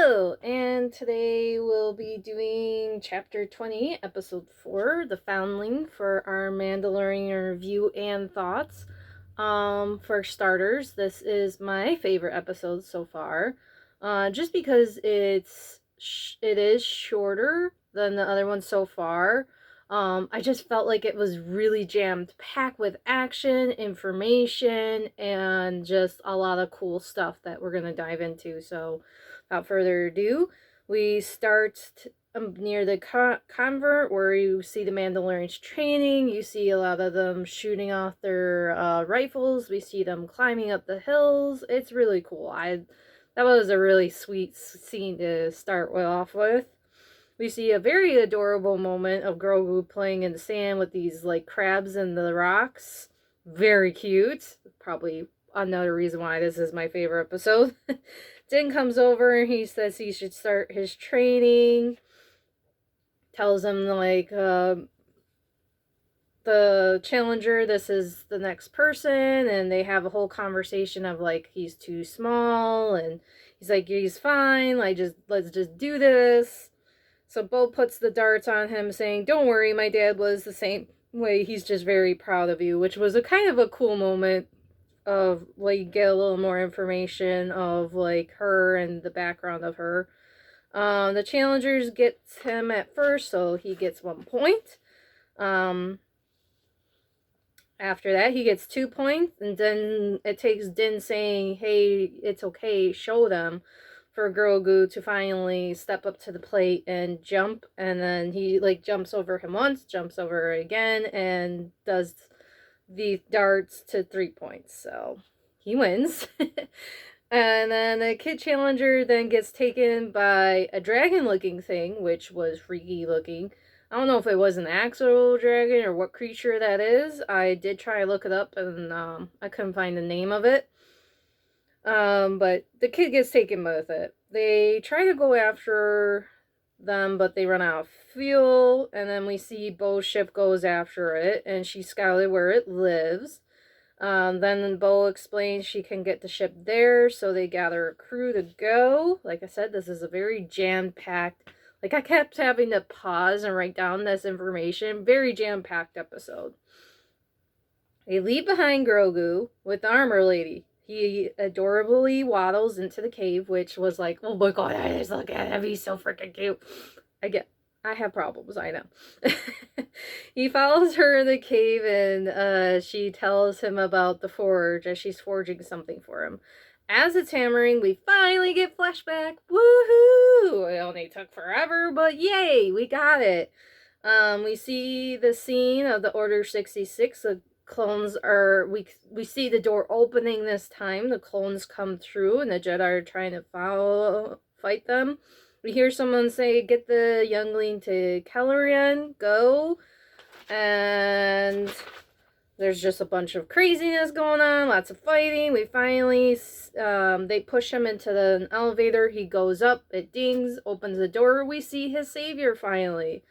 Hello, and today we'll be doing Chapter 20, Episode 4, The Foundling, for our Mandalorian review and thoughts. For starters, this is my favorite episode so far, just because it is shorter than the other ones so far. I just felt like it was really jammed packed with action, information, and just a lot of cool stuff that we're gonna dive into. So, without further ado, we start near the convert where you see the Mandalorians training. You see a lot of them shooting off their rifles. We see them climbing up the hills. It's really cool. That was a really sweet scene to start off with. We see a very adorable moment of Grogu playing in the sand with these like crabs in the rocks. Very cute. Probably another reason why this is my favorite episode. Din comes over and he says he should start his training. Tells him like the challenger, this is the next person, and they have a whole conversation of like he's too small, and he's like he's fine. Like let's just do this. So Bo puts the darts on him, saying, "Don't worry, my dad was the same way. He's just very proud of you," which was a kind of a cool moment of like get a little more information of like her and the background of her. The challengers gets him at first, so he gets 1 point. After that, he gets 2 points, and then it takes Din saying, "Hey, it's okay, show them," for Grogu to finally step up to the plate and jump, and then he like jumps over him once, jumps over again, and does the darts to 3 points. So he wins. And then the kid challenger then gets taken by a dragon looking thing, which was freaky looking. I don't know if it was an actual dragon or what creature that is. I did try to look it up and I couldn't find the name of it. But the kid gets taken with it. They try to go after them, but they run out of fuel. And then we see Bo's ship goes after it, and she scouted where it lives. Then Bo explains she can get the ship there, so they gather a crew to go. Like I said, this is a very jam-packed, like I kept having to pause and write down this information. Very jam-packed episode. They leave behind Grogu with the armor lady. He adorably waddles into the cave, which was like, oh my god, I just look at him, he's so freaking cute. I have problems, I know. He follows her in the cave and she tells him about the forge as she's forging something for him. As it's hammering, we finally get flashback. Woohoo! It only took forever, but yay, we got it. We see the scene of the Order 66. The clones are, we see the door opening this time. The clones come through and the Jedi are trying to fight them. We hear someone say, "Get the youngling to Kellarian, go." And there's just a bunch of craziness going on, lots of fighting. We finally, they push him into the elevator. He goes up, it dings, opens the door. We see his savior finally,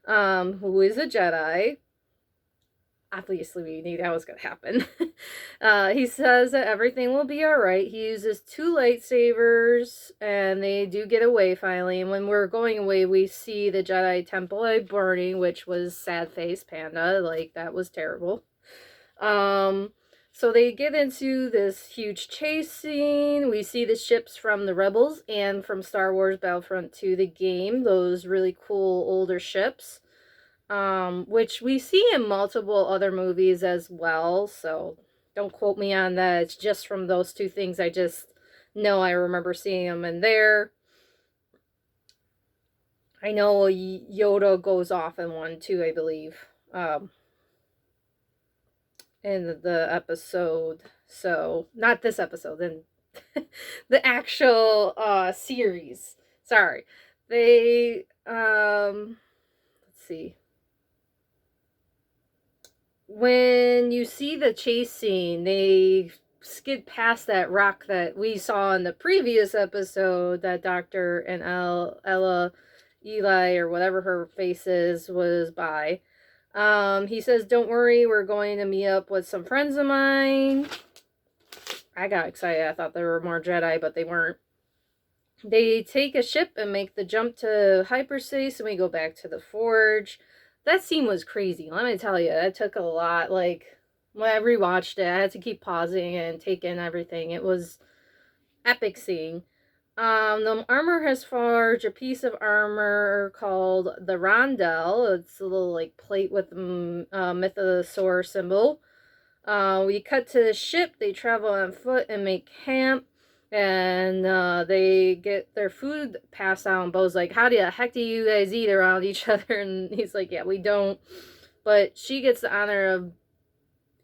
who is a Jedi. Obviously, we knew that was going to happen. He says that everything will be alright. He uses 2 lightsabers, and they do get away finally. And when we're going away, we see the Jedi Temple burning, which was sad face panda. Like, that was terrible. So they get into this huge chase scene. We see the ships from the Rebels and from Star Wars Battlefront 2, the game. Those really cool older ships. Which we see in multiple other movies as well, so don't quote me on that. It's just from those 2 things. I just know I remember seeing them in there. I know Yoda goes off in one too, I believe, in the episode. So, not this episode, in the actual series. Sorry. They, let's see. When you see the chase scene, they skid past that rock that we saw in the previous episode that Dr. and Ella, Eli, or whatever her face is, was by. He says, "Don't worry, we're going to meet up with some friends of mine." I got excited. I thought there were more Jedi, but they weren't. They take a ship and make the jump to hyperspace, and we go back to the forge. That scene was crazy. Let me tell you, that took a lot. Like, when I rewatched it, I had to keep pausing and take in everything. It was epic scene. The armor has forged a piece of armor called the rondel. It's a little like plate with the mythosaur symbol. We cut to the ship. They travel on foot and make camp. And they get their food passed out. And Bo's like, how the heck do you guys eat around each other? And he's like, yeah, we don't. But she gets the honor of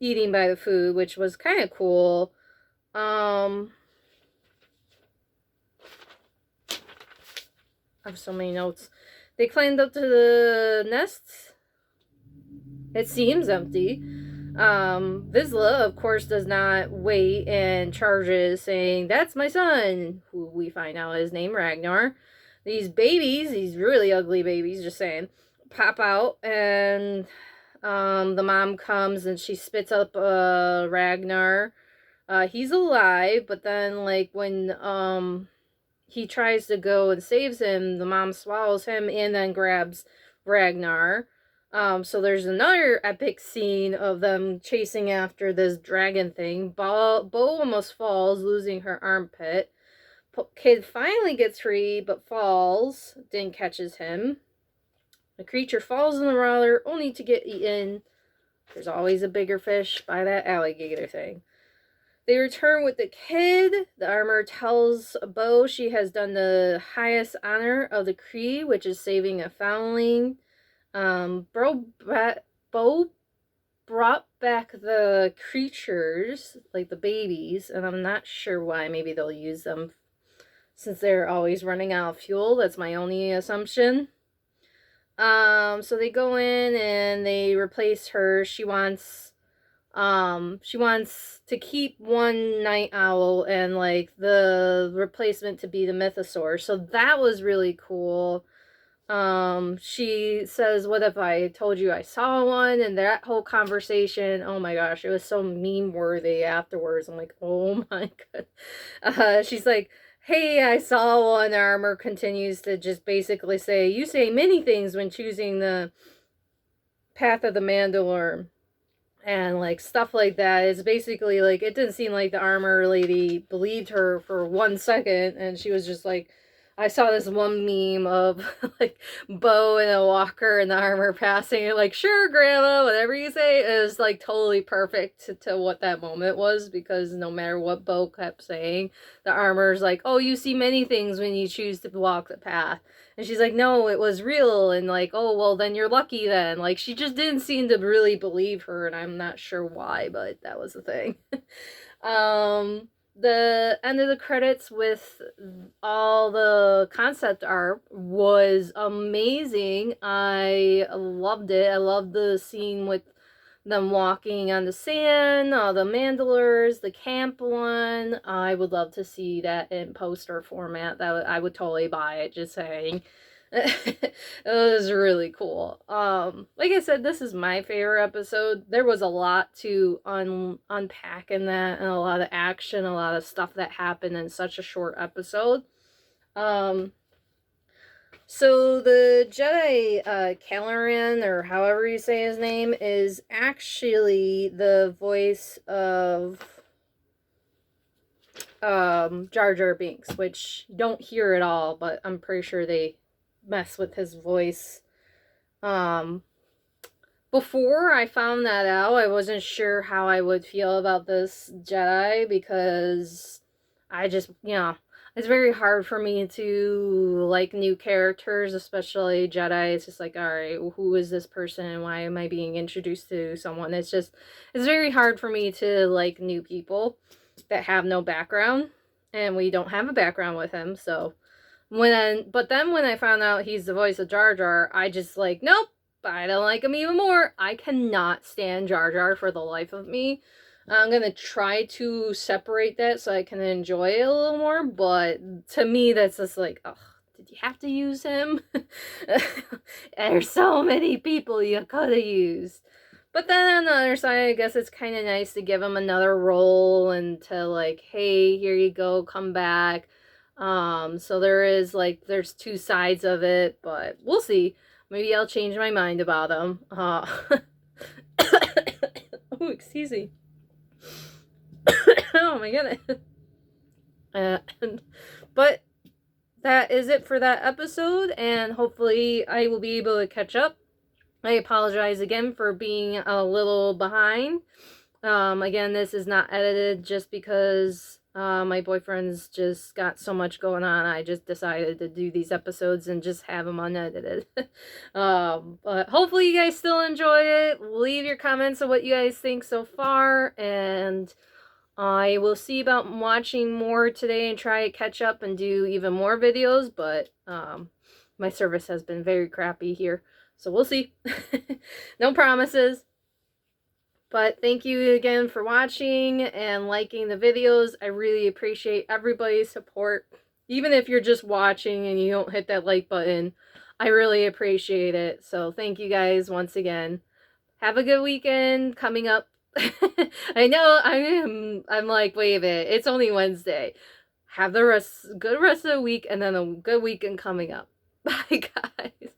eating by the food, which was kind of cool. I have so many notes. They climbed up to the nest. It seems empty. Vizsla, of course, does not wait and charges, saying, that's my son, who we find out his name, Ragnar. These babies, these really ugly babies, just saying, pop out, and the mom comes and she spits up Ragnar. He's alive, but then, like, when he tries to go and saves him, the mom swallows him and then grabs Ragnar. So there's another epic scene of them chasing after this dragon thing. Bo almost falls, losing her armpit. Kid finally gets free, but falls. Din catches him. The creature falls in the water, only to get eaten. There's always a bigger fish by that alligator thing. They return with the kid. The armor tells Bo she has done the highest honor of the Cree, which is saving a foundling. Bo brought back the creatures, like the babies, and I'm not sure why. Maybe they'll use them since they're always running out of fuel. That's my only assumption. So they go in and they replace her. She wants to keep one night owl and like the replacement to be the mythosaur. So that was really cool. She says, what if I told you I saw one? And that whole conversation, oh my gosh, it was so meme worthy afterwards. I'm like, oh my god. She's like, hey, I saw one. Armor continues to just basically say, you say many things when choosing the path of the mandalorien. And like stuff like that. It's basically like, it didn't seem like the armor lady believed her for 1 second. And she was just like, I saw this one meme of like Bo and a walker and the armor passing it, like, sure, grandma, whatever you say. It was like totally perfect to what that moment was, because no matter what Bo kept saying, the armor's like, oh, you see many things when you choose to walk the path. And she's like, no, it was real. And like, oh, well, then you're lucky then. Like, she just didn't seem to really believe her, and I'm not sure why, but that was the thing. The end of the credits with all the concept art was amazing. I loved it. I loved the scene with them walking on the sand, all the mandalors, the camp one. I would love to see that in poster format. I would totally buy it, just saying. It was really cool. Like I said, this is my favorite episode. There was a lot to unpack in that, and a lot of action, a lot of stuff that happened in such a short episode. So the Jedi Calorian, or however you say his name, is actually the voice of Jar Jar Binks, which you don't hear at all, but I'm pretty sure they mess with his voice. Before I found that out, I wasn't sure how I would feel about this Jedi, because I just, it's very hard for me to like new characters, especially Jedi. It's just like, all right, who is this person and why am I being introduced to someone? It's very hard for me to like new people that have no background, and we don't have a background with him, so but then when I found out he's the voice of Jar Jar, I just like, nope, I don't like him even more. I cannot stand Jar Jar for the life of me. I'm gonna try to separate that so I can enjoy it a little more, but to me that's just like, ugh, did you have to use him? There's so many people you could have used. But then on the other side, I guess it's kind of nice to give him another role and to like, hey, here you go, come back. So there is like, there's two sides of it, but we'll see. Maybe I'll change my mind about them. Oh, excuse me. Oh my goodness. But that is it for that episode, and hopefully I will be able to catch up. I apologize again for being a little behind. Again, this is not edited just because my boyfriend's just got so much going on. I just decided to do these episodes and just have them unedited. But hopefully you guys still enjoy it. Leave your comments on what you guys think so far, and I will see about watching more today and try to catch up and do even more videos, but my service has been very crappy here, so we'll see. No promises. But thank you again for watching and liking the videos. I really appreciate everybody's support. Even if you're just watching and you don't hit that like button, I really appreciate it. So thank you guys once again. Have a good weekend coming up. I know I'm like, wait a minute, it's only Wednesday. Have the good rest of the week, and then a good weekend coming up. Bye, guys.